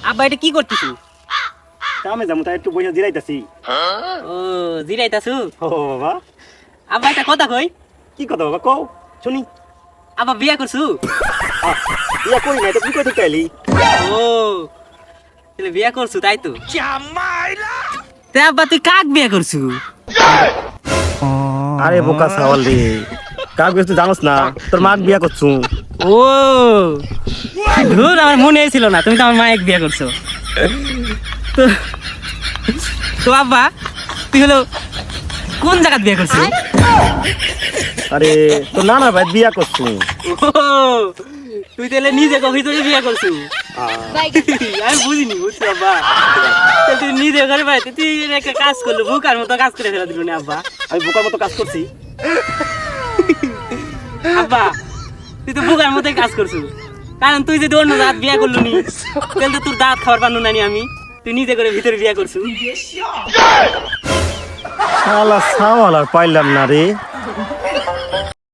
আব্বা এটা কি করতেছি? কামে যাবো তাই একটু বসে জিরাইতাছি। ও জিরাইতাছু? ও বাবা, আব্বা একটা কথা কই। কি কথা বাবা কও শুনি। আব্বা বিয়া করছু? ইয়া করি না, এটা কি করতে চাইলি? ও তাহলে বিয়া করছু তাই তো? তে আব্বা তুই কাক বিয়া করছু? আরে বোকা সাওয়াল রে, কাক বেশ তুই জানোস না, তোর মাক বিয়া করছু। ও ধুর, আমার মনে ছিল না তুমি তো আমার মায়ের বিয়া করছো। তো তো আব্বা তুই হলো কোন জায়গায় বিয়া করছো? আরে তোর নানা ভাই বিয়া করছু। ও তুই তাহলে নিজে ভিতরে বিয়া করছু? আমি বুঝিনি, বুঝছি আব্বা। তাহলে তুই নিজে ঘরে বাড়িতে তুই একটা কাজ করলো, বুকার মতো কাজ করে ফেলা দিল না আব্বা। আমি বোকার মতো কাজ করছি? আব্বা তুই তো বুকার মতোই কাজ করছু, কারণ তুই যদি অন্য দাঁত বিয়া করলু নি তাহলে তো তোর দাঁত খাবার পারলো না নি আমি। তুই নিজে করে ভিতরে বিয়া করছু। শালা সাওয়াল আর পাইলাম না রে।